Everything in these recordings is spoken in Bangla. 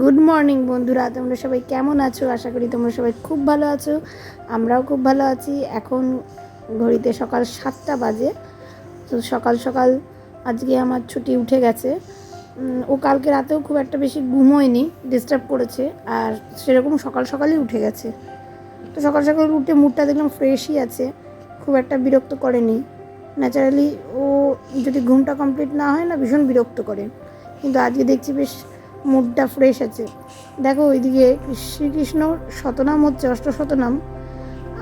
গুড মর্নিং বন্ধুরা, তোমরা সবাই কেমন আছো? আশা করি তোমরা সবাই খুব ভালো আছো। আমরাও খুব ভালো আছি। এখন ঘড়িতে সকাল 7টা বাজে। তো সকাল সকাল আজকে আমার ছুটি উঠে গেছে। ও কালকে রাতেও খুব একটা বেশি ঘুমোয়নি, ডিস্টার্ব করেছে, আর সেরকম সকাল সকালই উঠে গেছে। তো সকাল সকাল উঠে মুডটা দেখলাম ফ্রেশই আছে, খুব একটা বিরক্ত করেনি। ন্যাচারালি ও যদি ঘুমটা কমপ্লিট না হয় না, ভীষণ বিরক্ত করে, কিন্তু আজকে দেখছি বেশ মুডটা ফ্রেশ আছে। দেখো ওইদিকে শ্রীকৃষ্ণ শতনাম হচ্ছে, অষ্টশতনাম,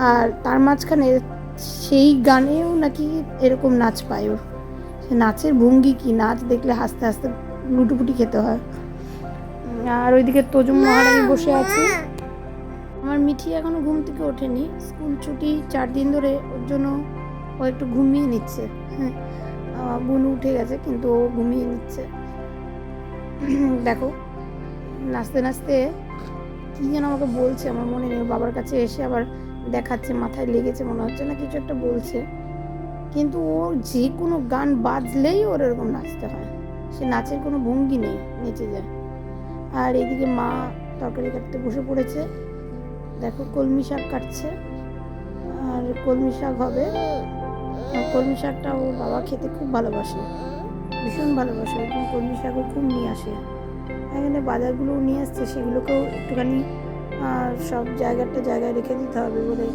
আর তার মাঝখানে সেই গানেও নাকি এরকম নাচ পায় ওর। সে নাচের ভঙ্গি কি, নাচ দেখলে হাসতে হাসতে লুটুপুটি খেতে হয়। আর ওইদিকে তজুম মহারানী বসে আছে। আমার মিঠি এখনো ঘুম থেকে ওঠেনি, স্কুল ছুটি 4 দিন ধরে, ওর জন্য ও একটু ঘুমিয়ে নিচ্ছে। হ্যাঁ, বুনু উঠে গেছে কিন্তু ও ঘুমিয়ে নিচ্ছে। দেখো নাচতে নাচতে কী যেন আমাকে বলছে, আমার মনে নেই। বাবার কাছে এসে আবার দেখাচ্ছে, মাথায় লেগেছে মনে হচ্ছে না, কিছু একটা বলছে। কিন্তু ওর যে কোনো গান বাজলেই ওর এরকম নাচতে হয়, সে নাচের কোনো ভঙ্গি নেই, নেচে যায়। আর এদিকে মা তরকারি কাটতে বসে পড়েছে। দেখো কলমি শাক কাটছে, আর কলমি শাক হবে। কলমি শাকটা ওর বাবা খেতে খুব ভালোবাসে, ভীষণ ভালোবাসে। এরকম কলমি শাকও খুব নিয়ে আসে। এখানে বাজারগুলোও নিয়ে আসছে, সেগুলোকেও একটুখানি সব জায়গায় রেখে দিতে হবে বলে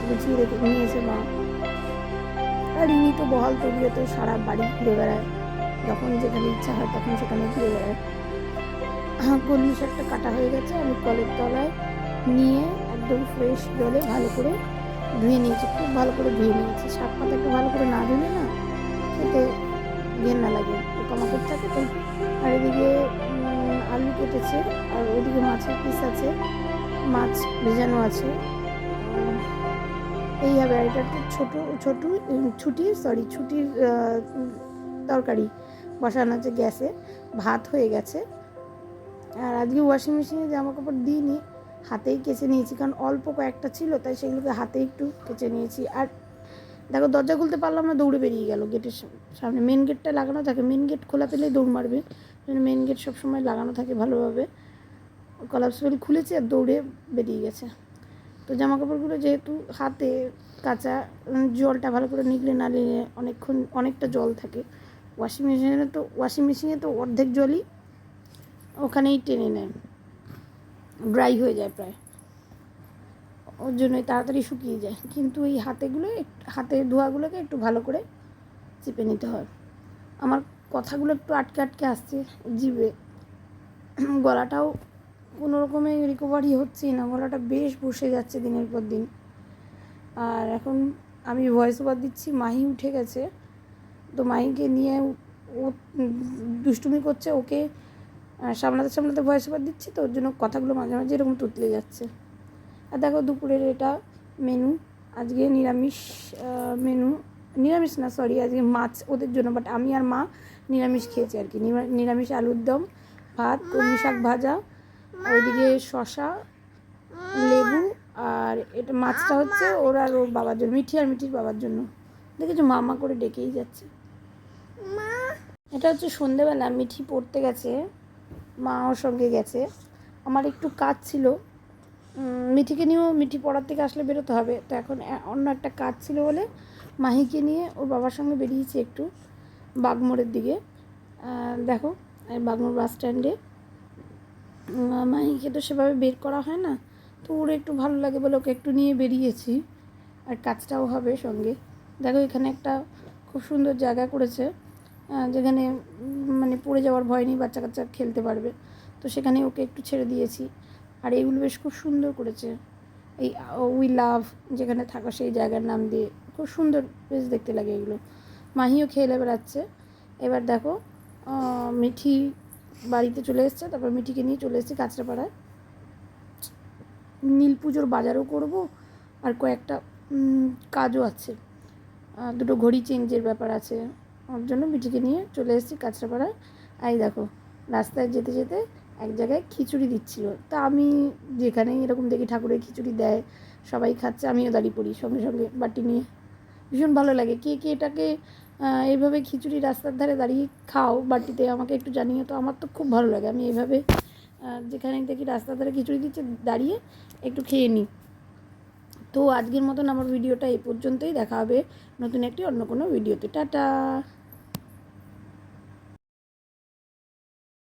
গুছিয়ে রেখে নিয়েছে মা। আর ইনি তো বহাল তবিয়তে সারা বাড়ি ঘুরে বেড়ায়, যখন যেখানে ইচ্ছা হয় তখন সেখানে ঘুরে বেড়ায়। কলমি শাকটা কাটা হয়ে গেছে, আমি কলের তলায় নিয়ে একদম ফ্রেশ জলে ভালো করে ধুয়ে নিয়েছি, খুব ভালো করে ধুয়ে নিয়েছি। শাক পাতা একটু ভালো করে না ধুলে না খেতে ঘেন্না লাগে, পোকামাকড় থাকে তো। আর এদিকে আলু কেটেছে, আর ওইদিকে মাছের পিস আছে, মাছ ভেজানো আছে। এই হবে। আর এটা একটা ছুটির তরকারি বসানো আছে গ্যাসে, ভাত হয়ে গেছে। আর আজকে ওয়াশিং মেশিনে জামা কাপড় দিইনি, হাতেই কেচে নিয়েছি, কারণ অল্প কয়েকটা ছিল, তাই সেগুলোকে হাতে একটু কেচে নিয়েছি। আর দেখো দরজা খুলতে পারলাম না, দৌড়ে বেরিয়ে গেল গেটের সামনে। মেন গেটটা লাগানো থাকে, মেন গেট খোলা পেলেই দৌড় মারবে, মেন গেট সবসময় লাগানো থাকে ভালোভাবে। কলাপসিবল খুলেছে আর দৌড়ে বেরিয়ে গেছে। তো জামা কাপড়গুলো যেহেতু হাতে কাচা, জলটা ভালো করে নিগড়ে না নিলে অনেকটা জল থাকে। ওয়াশিং মেশিনে তো অর্ধেক জলই ওখানেই টেনে নেয়, ড্রাই হয়ে যায় প্রায়, ওর জন্যই তাড়াতাড়ি শুকিয়ে যায়। কিন্তু এই হাতের ধোয়াগুলোকে একটু ভালো করে চেপে নিতে হয়। আমার কথাগুলো একটু আটকে আটকে আসছে জিভে, গলাটাও কোনো রকমে রিকভারি হচ্ছেই না, গলাটা বেশ বসে যাচ্ছে দিনের পর দিন। আর এখন আমি ভয়েস ওভার দিচ্ছি, মাহি উঠে গেছে, তো মাহিকে নিয়ে ও দুষ্টুমি করছে, ওকে সামলাতে সামলাতে ভয়েস ওভার দিচ্ছি, তো ওর জন্য কথাগুলো মাঝে মাঝে এরকম তুতলে যাচ্ছে। আর দেখো দুপুরের এটা মেনু, আজকে নিরামিষ না সরি, আজকে মাছ ওদের জন্য, বাট আমি আর মা নিরামিষ খেয়েছি আর কি। নিরামিষ আলুর দম, ভাত, কলমি শাক ভাজা, ওইদিকে শশা, লেবু। আর এটা মাছটা হচ্ছে ওর আর ওর বাবার জন্য, মিঠির বাবার জন্য। দেখেছো মামা করে ডেকেই যাচ্ছে। এটা হচ্ছে সন্ধেবেলা, মিঠি পড়তে গেছে, মা ওর সঙ্গে গেছে। আমার একটু কাজ ছিল, মিঠিকে নিয়েও, মিঠি পড়ার থেকে আসলে বেরোতে হবে, তো এখন অন্য একটা কাজ ছিল বলে মাহিকে নিয়ে ওর বাবার সঙ্গে বেরিয়েছি একটু বাগমোড়ের দিকে। দেখো বাগমোড় বাস স্ট্যান্ডে মাহিকে তো সেভাবে বের করা হয় না, তো ওর একটু ভালো লাগে বলে ওকে একটু নিয়ে বেরিয়েছি, আর কাজটাও হবে সঙ্গে। দেখো এখানে একটা খুব সুন্দর জায়গা করেছে, যেখানে মানে পড়ে যাওয়ার ভয় নেই, বাচ্চা কাচ্চা খেলতে পারবে, তো সেখানে ওকে একটু ছেড়ে দিয়েছি। আর এইগুলো বেশ খুব সুন্দর করেছে, এই উই লাভ যেখানে থাকা সেই জায়গার নাম দিয়ে, খুব সুন্দর বেশ দেখতে লাগে এগুলো। মাহিও খেলে বেড়াচ্ছে। এবার দেখো মিঠি বাড়িতে চলে এসছে, তারপর মিঠিকে নিয়ে চলে এসেছি কাঁচরাপাড়ায়। নীল পুজোর বাজারও করব, আর কয়েকটা কাজও আছে, দুটো ঘড়ি চেঞ্জের ব্যাপার আছে, ওর জন্য মিঠিকে নিয়ে চলে এসেছি কাঁচরাপাড়ায়। এই দেখো রাস্তায় যেতে যেতে এক জায়গায় খিচুড়ি দিচ্ছিল, তা আমি যেখানেই এরকম দেখি ঠাকুরের খিচুড়ি দেয়, সবাই খাচ্ছে, আমিও দাঁড়িয়ে পড়ি সঙ্গে সঙ্গে বাটি নিয়ে। ভীষণ ভালো লাগে। কে কে এটাকে এইভাবে খিচুড়ি রাস্তার ধারে দাঁড়িয়ে খাও বাটিতে, আমাকে একটু জানিয়ে, তো আমার তো খুব ভালো লাগে। আমি এইভাবে যেখানে দেখি রাস্তা ধারে খিচুড়ি দিচ্ছে দাঁড়িয়ে একটু খেয়ে নিই। তো আজকের মতন আমার ভিডিওটা এই পর্যন্তই। দেখা হবে নতুন একটি অন্য কোনো ভিডিওতে। টাটা।